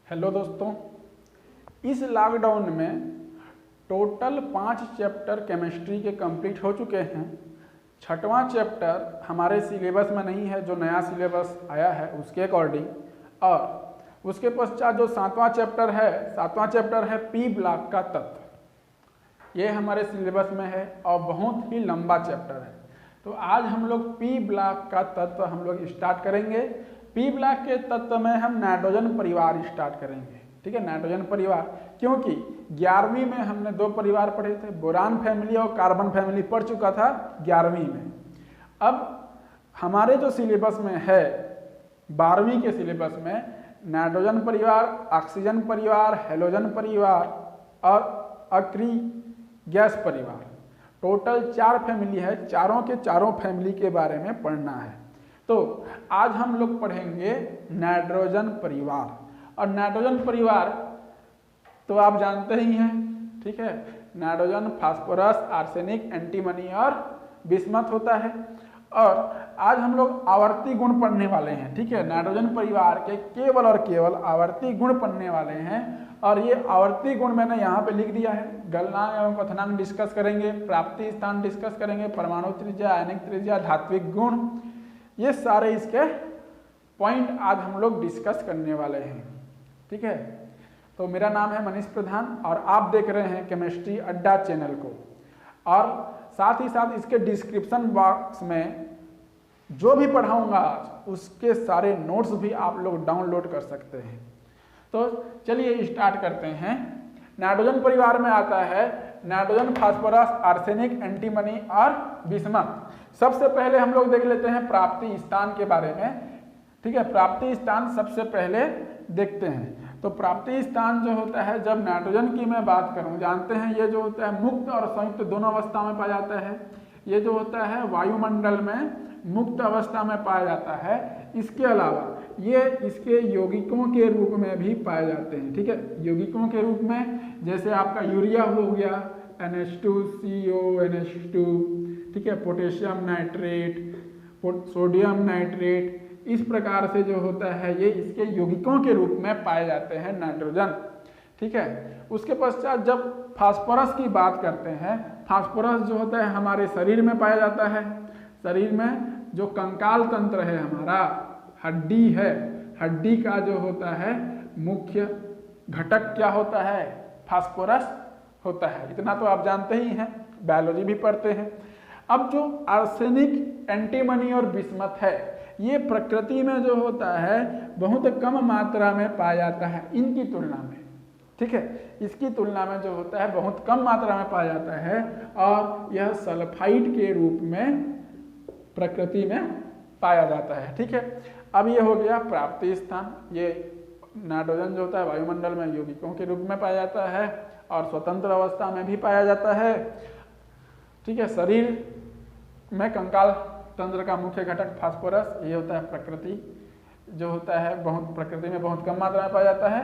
Hello दोस्तों, इस lockdown में टोटल 5 चैप्टर केमिस्ट्री के कंप्लीट हो चुके हैं। 6वां चैप्टर हमारे सिलेबस में नहीं है, जो नया सिलेबस आया है उसके अकॉर्डिंग। और उसके पश्चात जो 7वां चैप्टर है पी ब्लॉक का तत्व। ये हमारे सिलेबस में है और बहुत ही लंबा चैप्टर है। तो आज हम लोग पी ब्लॉक का तत्व हम लोग स्टार्ट करेंगे। पी ब्लॉक के तत्व में हम नाइट्रोजन परिवार स्टार्ट करेंगे। ठीक है, नाइट्रोजन परिवार, क्योंकि 11वीं में हमने 2 परिवार पढ़े थे, बोरान फैमिली और कार्बन फैमिली पढ़ चुका था 11वीं में। अब हमारे जो सिलेबस में है 12वीं के सिलेबस में नाइट्रोजन परिवार, ऑक्सीजन परिवार, हेलोजन परिवार और अक्री गैस परिवार, टोटल 4 फैमिली है। चारों के चारों फैमिली के बारे में पढ़ना है। तो आज हम लोग पढ़ेंगे नाइट्रोजन परिवार। और नाइट्रोजन परिवार तो आप जानते ही हैं, ठीक है। नाइट्रोजन, फास्फोरस, आर्सेनिक, एंटीमनी और बिस्मथ होता है। और आज हम लोग आवर्ती गुण पढ़ने वाले हैं। ठीक है, नाइट्रोजन परिवार के केवल और केवल आवर्ती गुण पढ़ने वाले हैं। और ये आवर्ती गुण मैंने यहाँ पे लिख दिया है। गलनांक एवं क्वथनांक डिस्कस करेंगे, प्राप्ति स्थान डिस्कस करेंगे, परमाणु त्रिज्या, आयनिक त्रिज्या, धात्विक गुण, ये सारे इसके पॉइंट आज हम लोग डिस्कस करने वाले हैं। ठीक है, तो मेरा नाम है मनीष प्रधान और आप देख रहे हैं केमिस्ट्री अड्डा चैनल को। और साथ ही साथ इसके डिस्क्रिप्शन बॉक्स में जो भी पढ़ाऊंगा आज उसके सारे नोट्स भी आप लोग डाउनलोड कर सकते हैं। तो चलिए स्टार्ट करते हैं। नाइट्रोजन परिवार में आता है नाइट्रोजन, फास्फोरस, आर्सेनिक, एंटीमनी और बिस्मथ। सबसे पहले हम लोग देख लेते हैं प्राप्ति स्थान के बारे में। ठीक है, प्राप्ति स्थान सबसे पहले देखते हैं। तो प्राप्ति स्थान जो होता है, जब नाइट्रोजन की मैं बात करूं, जानते हैं ये जो होता है मुक्त और संयुक्त दोनों अवस्था में पाया जाता है। ये जो होता है वायुमंडल में मुक्त अवस्था में पाया जाता है। इसके अलावा ये इसके यौगिकों के रूप में भी पाए जाते हैं। ठीक है, यौगिकों के रूप में जैसे आपका यूरिया हो गया, NH2CO, NH2, ठीक है, पोटेशियम नाइट्रेट, सोडियम नाइट्रेट, इस प्रकार से जो होता है ये इसके यौगिकों के रूप में पाए जाते हैं नाइट्रोजन। ठीक है, उसके पश्चात जब फास्फोरस की बात करते हैं, फास्फोरस जो होता है हमारे शरीर में पाया जाता है। शरीर में जो कंकाल तंत्र है हमारा, हड्डी है, हड्डी का जो होता है मुख्य घटक क्या होता है, फास्फोरस होता है। इतना तो आप जानते ही हैं, बायोलॉजी भी पढ़ते हैं। अब जो आर्सेनिक, एंटीमनी और बिस्मथ है, ये प्रकृति में जो होता है बहुत कम मात्रा में पाया जाता है इनकी तुलना में। ठीक है, इसकी तुलना में जो होता है बहुत कम मात्रा में पाया जाता है और यह सल्फाइड के रूप में प्रकृति में पाया जाता है। ठीक है, अब ये हो गया प्राप्ति स्थान। ये नाइट्रोजन जो होता है वायुमंडल में यौगिकों के रूप में पाया जाता है और स्वतंत्र अवस्था में भी पाया जाता है। ठीक है, शरीर में कंकाल तंत्र का मुख्य घटक फास्फोरस, ये होता है प्रकृति जो होता है प्रकृति में बहुत कम मात्रा में पाया जाता है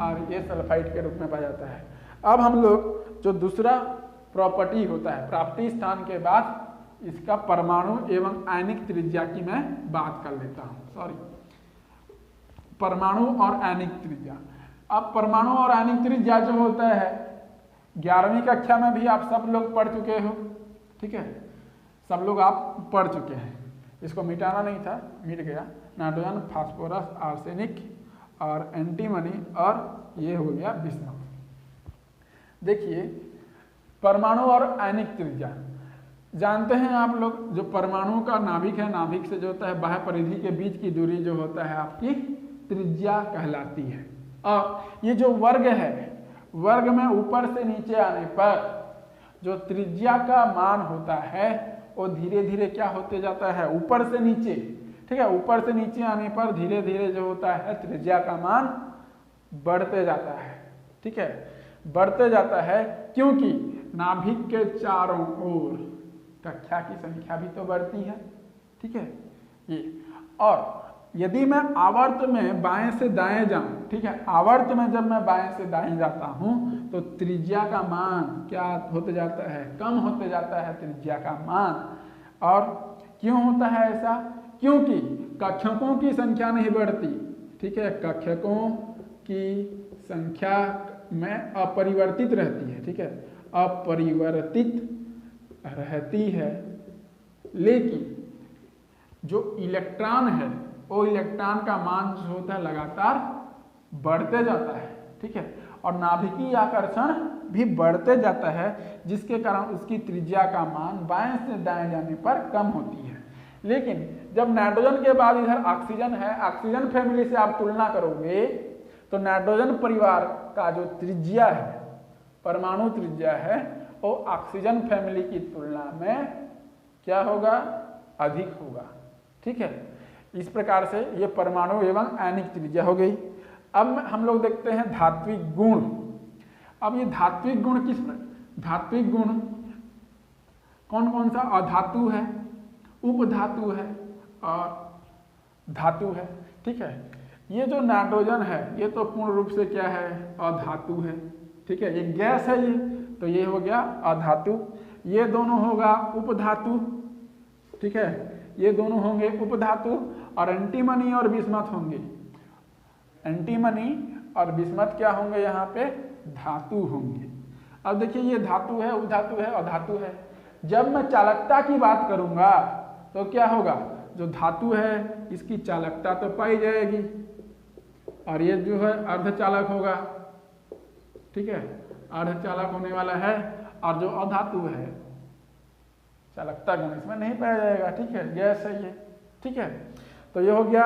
और ये सल्फाइड के रूप में पाया जाता है। अब हम लोग जो दूसरा प्रॉपर्टी होता है प्राप्ति स्थान के बाद, इसका परमाणु एवं आयनिक त्रिज्या की मैं बात कर लेता हूँ। परमाणु और आयनिक त्रिज्या। अब परमाणु और आयनिक त्रिज्या जो होता है 11वीं कक्षा में भी आप सब लोग पढ़ चुके हो। ठीक है, सब लोग आप पढ़ चुके हैं, इसको मिटाना नहीं था, मिट गया। नाइट्रोजन, फास्फोरस, आर्सेनिक और एंटीमनी और ये हो गया बिस्मथ। देखिए परमाणु और आयनिक त्रिज्या जानते हैं आप लोग। जो परमाणु का नाभिक है, नाभिक से जो होता है बाह्य परिधि के बीच की दूरी जो होता है आपकी त्रिज्या कहलाती है। और ये जो वर्ग है, वर्ग में ऊपर से नीचे आने पर जो त्रिज्या का मान होता है वो धीरे धीरे क्या होते जाता है, ऊपर से नीचे। ठीक है, ऊपर से नीचे आने पर धीरे धीरे जो होता है त्रिज्या का मान बढ़ते जाता है। ठीक है, बढ़ते जाता है क्योंकि नाभिक के चारों ओर कक्षा की संख्या भी तो बढ़ती है। ठीक है, ये। और यदि मैं आवर्त में बाएं से दाएं जाऊं, ठीक है, आवर्त में जब मैं बाएं से दाएं जाता हूं तो त्रिज्या का मान क्या होते जाता है, कम होते जाता है त्रिज्या का मान। और क्यों होता है ऐसा, क्योंकि कक्षकों की संख्या नहीं बढ़ती। ठीक है, कक्षकों की संख्या में अपरिवर्तित रहती है, ठीक है, अपरिवर्तित रहती है, लेकिन जो इलेक्ट्रॉन है वो इलेक्ट्रॉन का मान जो होता है लगातार बढ़ते जाता है, ठीक है, और नाभिकीय आकर्षण भी बढ़ते जाता है, जिसके कारण उसकी त्रिज्या का मान बाएं से दाएं जाने पर कम होती है। लेकिन जब नाइट्रोजन के बाद इधर ऑक्सीजन है, ऑक्सीजन फैमिली से आप तुलना करोगे तो नाइट्रोजन परिवार का जो त्रिज्या है, परमाणु त्रिज्या है, वो ऑक्सीजन फैमिली की तुलना में क्या होगा, अधिक होगा, ठीक है। इस प्रकार से ये परमाणु एवं आयनिक त्रिज्या हो गई। अब हम लोग देखते हैं धात्विक गुण। अब ये धात्विक गुण धात्विक गुण कौन कौन सा, अधातु है, उपधातु है और धातु है, ठीक है। ये जो नाइट्रोजन है ये तो पूर्ण रूप से क्या है, अधातु है, ठीक है, ये गैस है ये, तो ये हो गया अधातु। ये दोनों होगा उपधातु, ठीक है, ये दोनों होंगे उपधातु, और एंटीमनी और बिस्मथ होंगे, एंटीमनी और बिस्मथ क्या होंगे, यहाँ पे धातु होंगे। अब देखिए ये धातु है, उपधातु है और धातु है। जब मैं चालकता की बात करूंगा तो क्या होगा, जो धातु है इसकी चालकता तो पाई जाएगी, और ये जो है अर्धचालक होगा, ठीक है, अर्धचालक होने वाला है, और जो अधातु है चालकता गुण इसमें नहीं पाया जाएगा, ठीक है, गैस है ये, ठीक है। तो ये हो गया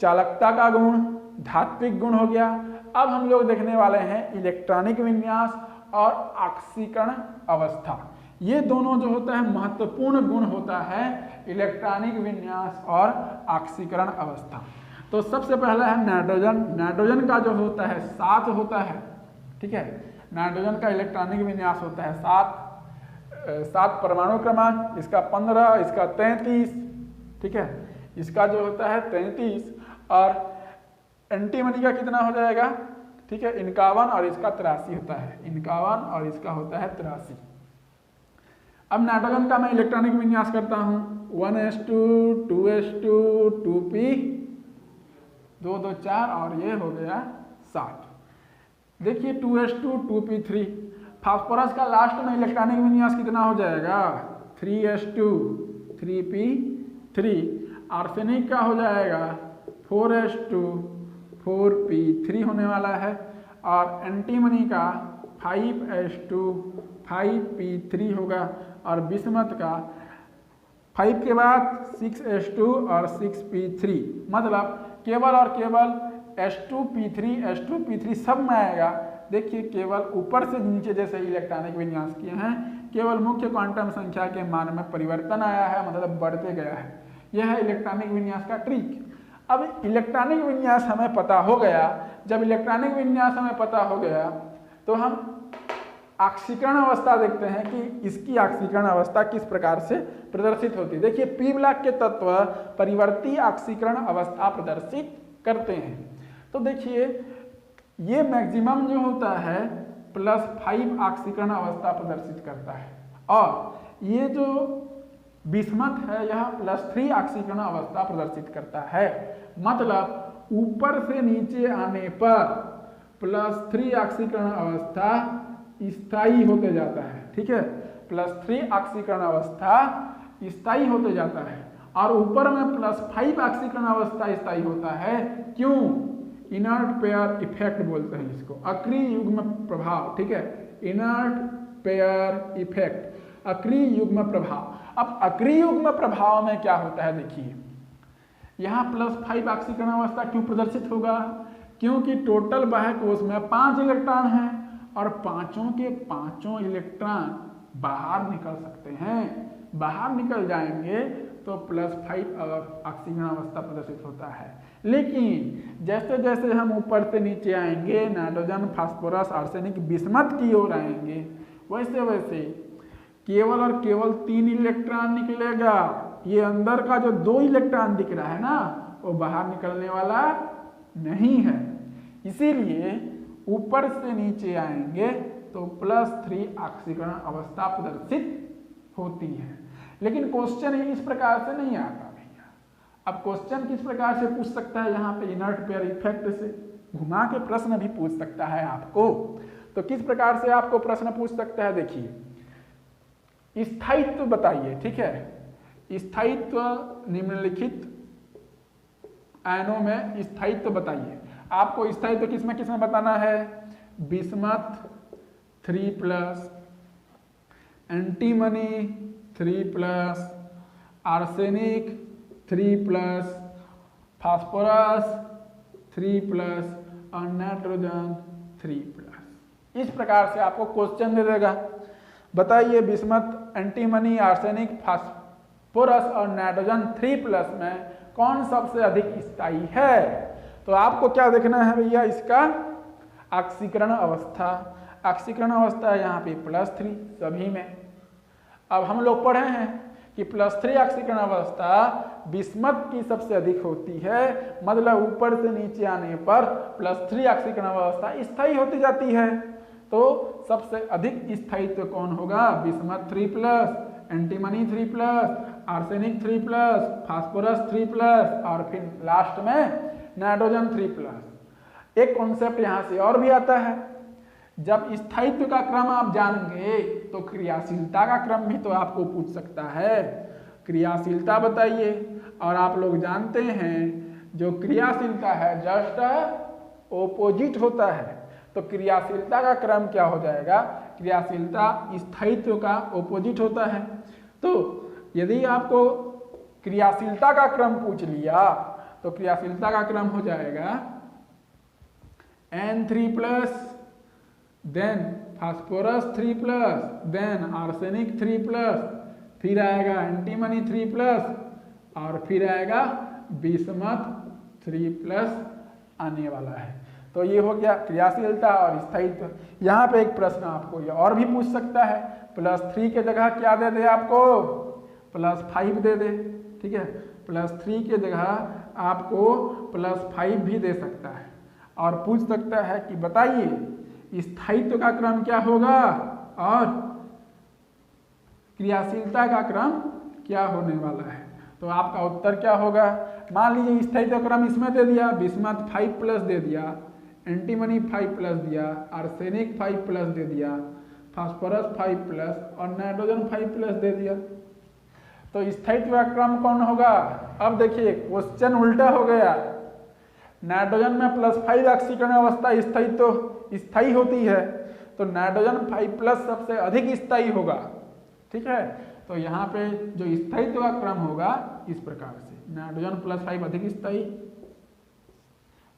चालकता का गुण, धात्विक गुण हो गया। अब हम लोग देखने वाले हैं इलेक्ट्रॉनिक विन्यास और ऑक्सीकरण अवस्था। ये दोनों जो होता है महत्वपूर्ण गुण होता है इलेक्ट्रॉनिक विन्यास और ऑक्सीकरण अवस्था। तो सबसे पहला है नाइट्रोजन। नाइट्रोजन का जो होता है 7 होता है, ठीक है, नाइट्रोजन का इलेक्ट्रॉनिक विन्यास होता है 7 परमाणु क्रमांक, इसका 15, इसका 33, ठीक है, इसका जो होता है 33, और एंटीमनी का कितना हो जाएगा, ठीक है, 51, और इसका 83 होता है, 51 और इसका होता है 83। अब नाइट्रोजन का मैं इलेक्ट्रॉनिक विन्यास करता हूं, 1s2 2s2 2p 2 2 4 और ये हो गया 7। देखिए 2s2 2p3। फास्फोरस का लास्ट में इलेक्ट्रॉनिक विन्यास कितना हो जाएगा, 3s2 3p3। आर्सेनिक का हो जाएगा 4s2 4p3 होने वाला है, और एंटीमनी का 5s2 5p3 होगा, और बिस्मथ का 5 के बाद 6s2 और 6p3, मतलब केवल और केवल s2p3 s2p3 सब में आएगा। देखिए केवल ऊपर से नीचे जैसे इलेक्ट्रॉनिक विन्यास किए हैं, केवल मुख्य क्वांटम संख्या के मान में परिवर्तन आया है, मतलब बढ़ते गया है। यह है इलेक्ट्रॉनिक विन्यास का ट्रिक। अब इलेक्ट्रॉनिक विन्यास हमें पता हो गया, जब इलेक्ट्रॉनिक विन्यास हमें पता हो गया तो हम ऑक्सीकरण अवस्था देखते हैं कि इसकी ऑक्सीकरण अवस्था किस प्रकार से प्रदर्शित होती है। देखिए पी ब्लॉक के तत्व परिवर्ती ऑक्सीकरण अवस्था प्रदर्शित करते हैं। तो देखिए ये मैक्सिमम जो होता है +5 ऑक्सीकरण अवस्था प्रदर्शित करता है, और ये जो बिस्मथ है यह +3 ऑक्सीकरण अवस्था प्रदर्शित करता है। मतलब ऊपर से नीचे आने पर +3 ऑक्सीकरण अवस्था स्थायी होते जाता है, ठीक है, +3 ऑक्सीकरण अवस्था स्थायी होते जाता है, और ऊपर में +5 ऑक्सीकरण अवस्था स्थायी होता है। क्यों? इनर्ट पेयर इफेक्ट बोलते हैं इसको, अक्रिय युग्म प्रभाव, ठीक है, इनर्ट पेयर इफेक्ट, अक्रिय युग्म प्रभाव। अब अक्रिय युग्म प्रभाव में क्या होता है, देखिए यहाँ +5 ऑक्सीकरण अवस्था क्यों प्रदर्शित होगा, क्योंकि टोटल बाह्य कोश में 5 इलेक्ट्रॉन हैं, और पांचों के पांचों इलेक्ट्रॉन बाहर निकल सकते हैं। बाहर निकल जाएंगे तो +5 ऑक्सीकरण अवस्था प्रदर्शित होता है। लेकिन जैसे जैसे हम ऊपर से नीचे आएंगे, नाइट्रोजन, फास्फोरस, आर्सेनिक, बिस्मथ की ओर आएंगे, वैसे वैसे केवल और केवल 3 इलेक्ट्रॉन निकलेगा। ये अंदर का जो 2 इलेक्ट्रॉन दिख रहा है ना, वो बाहर निकलने वाला नहीं है। इसीलिए ऊपर से नीचे आएंगे तो +3 ऑक्सीकरण अवस्था प्रदर्शित होती है। लेकिन क्वेश्चन इस प्रकार से नहीं आता भैया। अब क्वेश्चन किस प्रकार से पूछ सकता है, यहाँ पे इनर्ट पेयर इफेक्ट से, घुमा के प्रश्न भी पूछ सकता है आपको। तो किस प्रकार से आपको प्रश्न पूछ सकता है, देखिए स्थायित्व बताइए, ठीक है। स्थायित्व निम्नलिखित आयनों में स्थायित्व बताइए। आपको स्थायित्व किसमें किसमें बताना है, बिस्मथ 3+, एंटीमनी 3+, आर्सेनिक 3+, फास्फोरस 3+ और नाइट्रोजन 3+। इस प्रकार से आपको क्वेश्चन दे देगा, बताइए बिस्मथ, एंटीमनी, आर्सेनिक, फास्फोरस और नाइट्रोजन 3+ में कौन सबसे अधिक स्थायी है। तो आपको क्या देखना है भैया, इसका ऑक्सीकरण अवस्था। ऑक्सीकरण अवस्था है यहाँ पे +3 सभी में। अब हम लोग पढ़े हैं कि +3 ऑक्सीकरण अवस्था बिस्मथ की सबसे अधिक होती है, मतलब ऊपर से नीचे आने पर +3 ऑक्सीकरण अवस्था स्थायी होती जाती है। तो सबसे अधिक स्थायित्व कौन होगा, बिस्मथ 3+, एंटीमनी 3+, आर्सेनिक 3+, फास्फोरस 3+ और फिर लास्ट में नाइट्रोजन 3+। एक कॉन्सेप्ट यहाँ से और भी आता है, जब स्थायित्व का क्रम आप जानेंगे तो क्रियाशीलता का क्रम भी तो आपको पूछ सकता है। क्रियाशीलता बताइए, और आप लोग जानते हैं जो क्रियाशीलता है जस्ट ओपोजिट होता है। तो क्रियाशीलता का क्रम क्या हो जाएगा, क्रियाशीलता स्थायित्व का ओपोजिट होता है। तो यदि आपको क्रियाशीलता का क्रम पूछ लिया तो क्रियाशीलता का क्रम हो जाएगा N3+, then phosphorus 3+, then arsenic 3+, फिर आएगा एंटीमनी 3+ और फिर आएगा बिस्मथ 3+ आने वाला है। तो ये हो गया क्रियाशीलता और स्थायित्व। यहाँ पे एक प्रश्न आपको ये और भी पूछ सकता है, +3 के जगह क्या दे दे आपको, +5 दे दे, ठीक है। +3 के जगह आपको +5 भी दे सकता है और पूछ सकता है कि बताइए स्थायित्व का क्रम क्या होगा और क्रियाशीलता का क्रम क्या होने वाला है। तो आपका उत्तर क्या होगा, मान लीजिए स्थायित्व क्रम इसमें दे दिया, बिस्मथ 5+ दे दिया, एंटीमनी 5+ दिया, आर्सेनिक 5+ दे दिया, फास्फोरस 5+ और नाइट्रोजन 5+ दे दिया। तो स्थायित्व का क्रम कौन होगा। अब देखिए क्वेश्चन उल्टा हो गया, नाइट्रोजन में +5 ऑक्सीकरण अवस्था स्थायी होती है, तो नाइट्रोजन 5+ सबसे अधिक स्थायी होगा, ठीक है। तो यहाँ पे जो स्थायित्व का क्रम होगा इस प्रकार से, नाइट्रोजन +5 अधिक स्थायी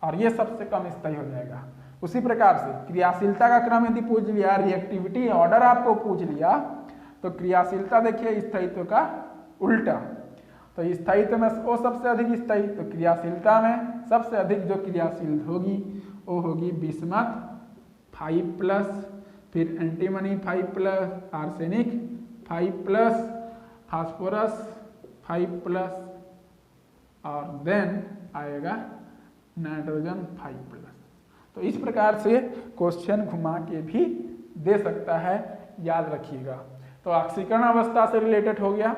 और ये सबसे कम स्थायी हो जाएगा। उसी प्रकार से क्रियाशीलता का क्रम यदि पूछ लिया, रिएक्टिविटी ऑर्डर आपको पूछ लिया, तो क्रियाशीलता देखिए स्थायित्व का उल्टा। तो स्थायित्व में वो सबसे अधिक स्थायी, तो क्रियाशीलता में सबसे अधिक जो क्रियाशील होगी वो होगी बिस्मथ 5+, फिर एंटीमनी 5+, आर्सेनिक 5+, फास्फोरस 5+ और देन आएगा नाइट्रोजन 5+। तो इस प्रकार से क्वेश्चन घुमा के भी दे सकता है, याद रखिएगा। तो ऑक्सीकरण अवस्था से रिलेटेड हो गया।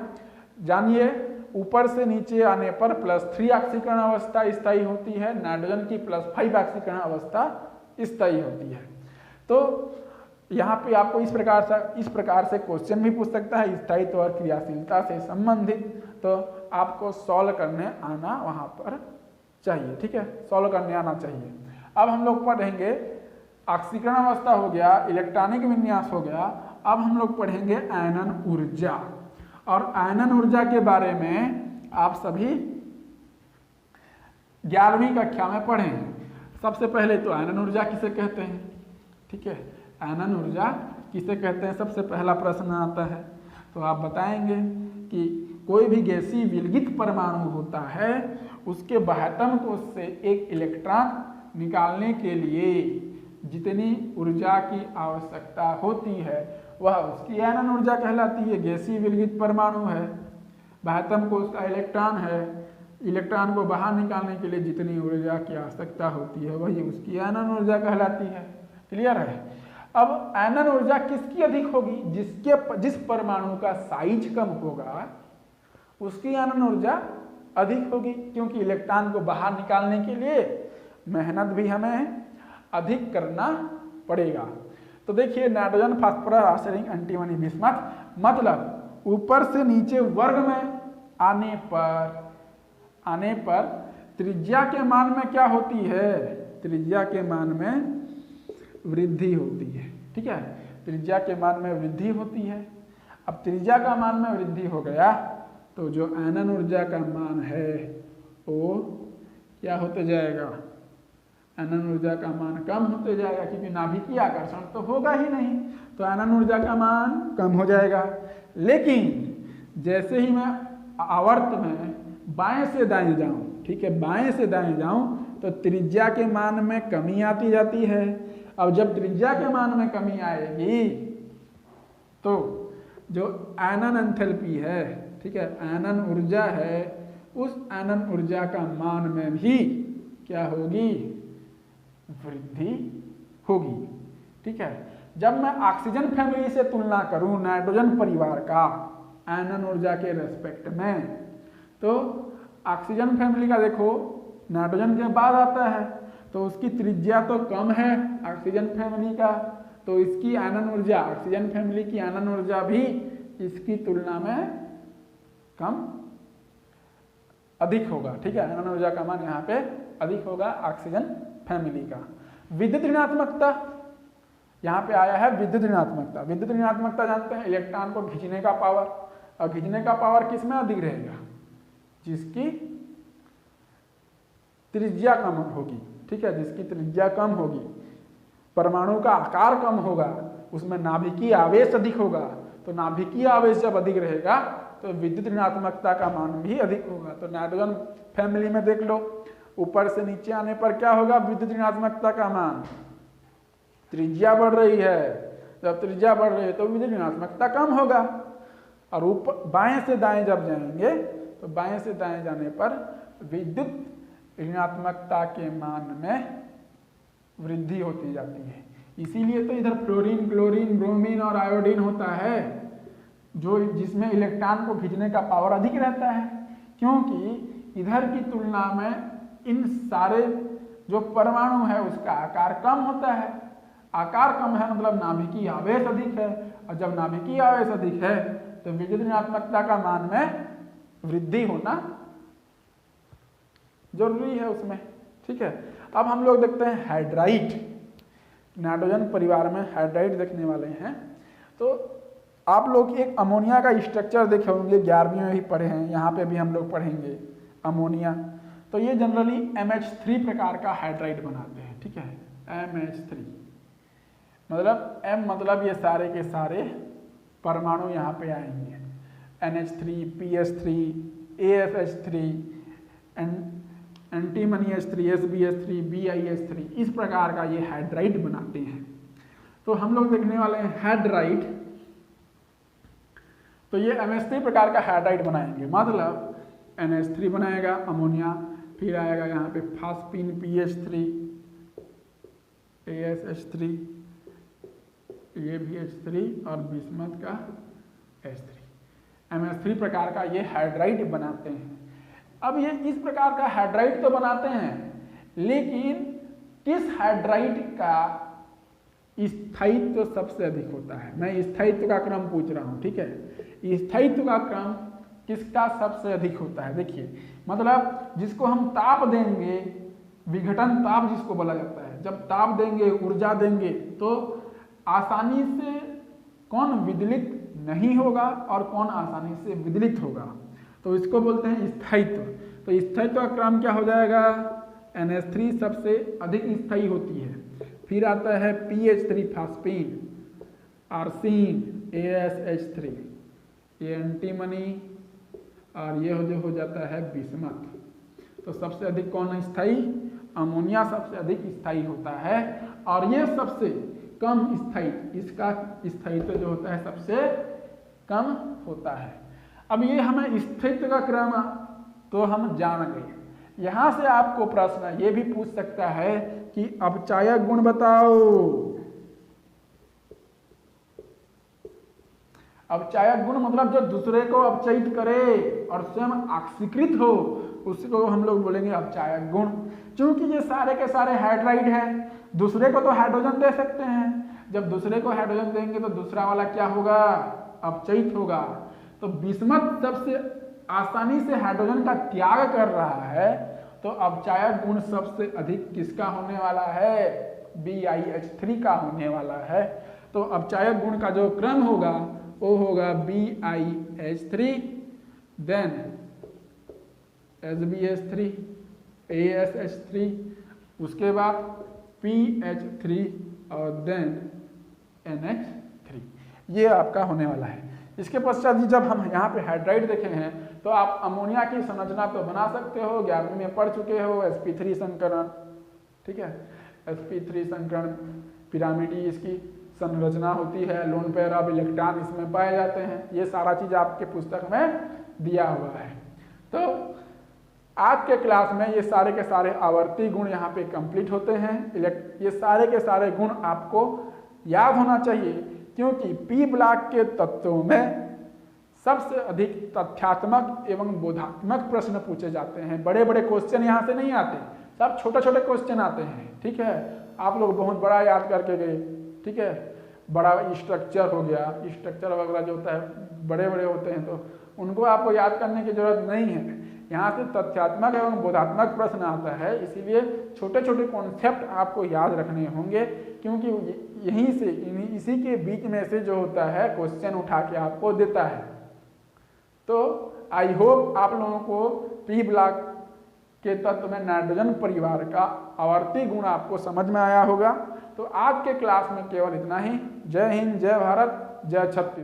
जानिए ऊपर से नीचे आने पर +3 ऑक्सीकरण अवस्था स्थायी होती है, नाइट्रोजन की +5 ऑक्सीकरण अवस्था स्थायी होती है। तो यहाँ पे आपको इस प्रकार से क्वेश्चन भी पूछ सकता है स्थायित्व और क्रियाशीलता से संबंधित। तो आपको सॉल्व करने आना वहाँ पर चाहिए, ठीक है, सॉल्व करने आना चाहिए। अब हम लोग पढ़ेंगे ऑक्सीकरण अवस्था हो गया, इलेक्ट्रॉनिक विन्यास हो गया। अब हम लोग पढ़ेंगे आयनन ऊर्जा, और आयनन ऊर्जा के बारे में आप सभी 11वीं कक्षा में पढ़ें। सबसे पहले तो आयनन ऊर्जा किसे कहते हैं, ठीक है, आयनन ऊर्जा किसे कहते हैं, सबसे पहला प्रश्न आता है। तो आप बताएंगे कि कोई भी गैसीय विलगित परमाणु होता है, उसके बाह्यतम कोश से एक इलेक्ट्रॉन निकालने के लिए जितनी ऊर्जा की आवश्यकता होती है वह उसकी आयनन ऊर्जा कहलाती है। गैसीय विलगित परमाणु है, बाह्यतम कोश का इलेक्ट्रॉन है, इलेक्ट्रॉन को बाहर निकालने के लिए जितनी ऊर्जा की आवश्यकता होती है वही उसकी आयनन ऊर्जा कहलाती है। क्लियर है। अब आयनन ऊर्जा किसकी अधिक होगी, जिस परमाणु का साइज कम होगा उसकी आयनन ऊर्जा अधिक होगी, क्योंकि इलेक्ट्रॉन को बाहर निकालने के लिए मेहनत भी हमें अधिक करना पड़ेगा। तो देखिए nitrogen phosphorus arsenic antimony bismuth मतलब ऊपर से नीचे वर्ग में आने पर त्रिज्या के मान में क्या होती है, त्रिज्या के मान में वृद्धि होती है। ठीक है, त्रिज्या के मान में वृद्धि होती है। अब त्रिज्या का मान में वृद्धि हो गया तो जो आयनन ऊर्जा का मान है वो क्या होते जाएगा, आयनन ऊर्जा का मान कम होते जाएगा, क्योंकि नाभिकीय आकर्षण तो होगा ही नहीं, तो आयनन ऊर्जा का मान कम हो जाएगा। लेकिन जैसे ही मैं आवर्त में बाएं से दाएं जाऊं, ठीक है, बाएं से दाएं जाऊं तो त्रिज्या के मान में कमी आती जाती है। अब जब त्रिज्या के मान में कमी आएगी तो जो आयनन एंथैल्पी है, ठीक है, आयनन ऊर्जा है, उस आयनन ऊर्जा का मान में भी क्या होगी, वृद्धि होगी। ठीक है, जब मैं ऑक्सीजन फैमिली से तुलना करूं नाइट्रोजन परिवार का आयनन ऊर्जा के रेस्पेक्ट में, तो ऑक्सीजन फैमिली का देखो नाइट्रोजन के बाद आता है तो उसकी त्रिज्या तो कम है ऑक्सीजन फैमिली का, तो इसकी आयनन ऊर्जा, ऑक्सीजन फैमिली की आयनन ऊर्जा भी इसकी तुलना में कम अधिक होगा। ठीक है, आयनन ऊर्जा का मान यहाँ पे अधिक होगा ऑक्सीजन फैमिली का। विद्युत ऋणात्मकता यहाँ पे आया है, विद्युत ऋणात्मकता। विद्युत ऋणात्मकता जानते हैं इलेक्ट्रॉन को खींचने का पावर, और खींचने का पावर किस में अधिक रहेगा, जिसकी त्रिज्या कम होगी। ठीक है, जिसकी त्रिज्या कम होगी, परमाणु का आकार कम होगा, उसमें नाभिकीय आवेश अधिक होगा, तो नाभिकीय आवेश जब अधिक रहेगा तो विद्युत ऋणात्मकता का मान भी अधिक होगा। तो नाइट्रोजन फैमिली में देख लो ऊपर से नीचे आने पर क्या होगा, विद्युत ऋणात्मकता का मान, त्रिज्या बढ़ रही है, जब त्रिज्या बढ़ रही है तो विद्युत ऋणात्मकता कम होगा। और ऊपर बाएं से दाएं जब जाएंगे तो बाएं से दाएं जाने पर विद्युत ऋणात्मकता के मान में वृद्धि होती जाती है। इसीलिए तो इधर फ्लोरीन, क्लोरीन, ब्रोमीन और आयोडीन होता है, जो जिसमें इलेक्ट्रॉन को खींचने का पावर अधिक रहता है, क्योंकि इधर की तुलना में इन सारे जो परमाणु है उसका आकार कम होता है। आकार कम है मतलब नाभिकीय आवेश अधिक है, और जब नाभिकीय आवेश अधिक है तो विद्युत ऋणात्मकता का मान में वृद्धि होना जरूरी है उसमें। ठीक है, अब हम लोग देखते हैं हाइड्राइड। नाइट्रोजन परिवार में हाइड्राइड देखने वाले हैं। तो आप लोग एक अमोनिया का स्ट्रक्चर देखे होंगे, 11वीं में भी पढ़े हैं, यहाँ पे भी हम लोग पढ़ेंगे अमोनिया। तो ये जनरली MH3 प्रकार का हाइड्राइड बनाते हैं। ठीक है, MH3 मतलब M मतलब ये सारे के सारे परमाणु यहाँ पे आएंगे, NH3, PH3, AFH3, antimony H3, SbH3, BiH3, इस प्रकार का ये हाइड्राइड बनाते हैं। तो हम लोग देखने वाले हैं हाइड्राइड। तो ये MH3 प्रकार का हाइड्राइड बनाएंगे, मतलब NH3 बनाएगा अमोनिया, फिर आएगा यहाँ पे फास्फीन PH3, ASH3, ये भी H3 और बिस्मथ का H3। MH3 प्रकार का ये हाइड्राइड बनाते हैं। अब ये इस प्रकार का हाइड्राइड तो बनाते हैं, लेकिन किस हाइड्राइड का स्थायित्व सबसे अधिक होता है? मैं स्थायित्व का क्रम पूछ रहा हूं। ठीक है, स्थायित्व का क्रम किसका सबसे अधिक होता है? देखिए, मतलब जिसको हम ताप देंगे, विघटन ताप जिसको बोला जाता है, जब ताप देंगे, ऊर्जा देंगे, तो आसानी से कौन विदलित नहीं होगा और कौन आसानी से विदलित होगा, तो इसको बोलते हैं स्थायित्व। तो स्थायित्व का क्रम क्या हो जाएगा? NH3 सबसे अधिक स्थायी होती है, फिर आता है PH3 फास्फीन, आर्सीन, ASH3, ये एंटीमनी, और ये हो जाता है बिस्मथ। तो सबसे अधिक कौन स्थायी? अमोनिया सबसे अधिक स्थायी होता है, और ये सबसे कम स्थायी, इसका स्थायित्व जो होता है सबसे कम होता है। अब ये हमें स्थायित्व का क्रम तो हम जान गए। यहां से आपको प्रश्न ये भी पूछ सकता है कि अपचायक गुण बताओ। अपचायक गुण मतलब जो दूसरे को अपचयित करे और स्वयं ऑक्सीकृत हो, उसको हम लोग बोलेंगे अपचायक गुण। क्योंकि ये सारे के सारे हाइड्राइड हैं, दूसरे को तो हाइड्रोजन दे सकते हैं, जब दूसरे को हाइड्रोजन देंगे तो दूसरा वाला क्या होगा, अपचयित होगा। तो बिस्मथ सबसे आसानी से हाइड्रोजन का त्याग कर रहा है, तो अपचायक गुण सबसे अधिक किसका होने वाला है, BiH3 का होने वाला है। तो अपचायक गुण का जो क्रम होगा वो होगा BiH3, देन SbH3, ASH3, उसके बाद PH3 और देन NH3, ये आपका होने वाला है। इसके पश्चात जब हम यहाँ पे हाइड्राइड देखे हैं तो आप अमोनिया की संरचना तो बना सकते हो, 11वीं में पढ़ चुके हो, sp3 संकरण, ठीक है। sp3 संकरण पिरामिडी इसकी संरचना होती है, लोन पेयर ऑफ इलेक्ट्रॉन इसमें पाए जाते हैं, ये सारा चीज आपके पुस्तक में दिया हुआ है। तो आज के क्लास में ये सारे के सारे आवर्ती गुण यहाँ पे कंप्लीट होते हैं। ये सारे के सारे गुण आपको याद होना चाहिए, क्योंकि पी ब्लॉक के तत्वों में सबसे अधिक तथ्यात्मक एवं बोधात्मक प्रश्न पूछे जाते हैं। बड़े बड़े क्वेश्चन यहाँ से नहीं आते, सब छोटे छोटे क्वेश्चन आते हैं, ठीक है। आप लोग बहुत बड़ा याद करके गए, ठीक है, बड़ा स्ट्रक्चर हो गया, स्ट्रक्चर वगैरह जो होता है बड़े बड़े होते हैं, तो उनको आपको याद करने की जरूरत नहीं है। यहाँ से तथ्यात्मक एवं बोधात्मक प्रश्न आता है, इसीलिए छोटे छोटे कॉन्सेप्ट आपको याद रखने होंगे, क्योंकि यहीं से इसी के बीच में से जो होता है क्वेश्चन उठा के आपको देता है। तो आई होप आप लोगों को पी ब्लॉक के तत्व में नाइट्रोजन परिवार का आवर्ती गुण आपको समझ में आया होगा। तो आज के क्लास में केवल इतना ही। जय हिंद, जय भारत, जय छत्तीसगढ़।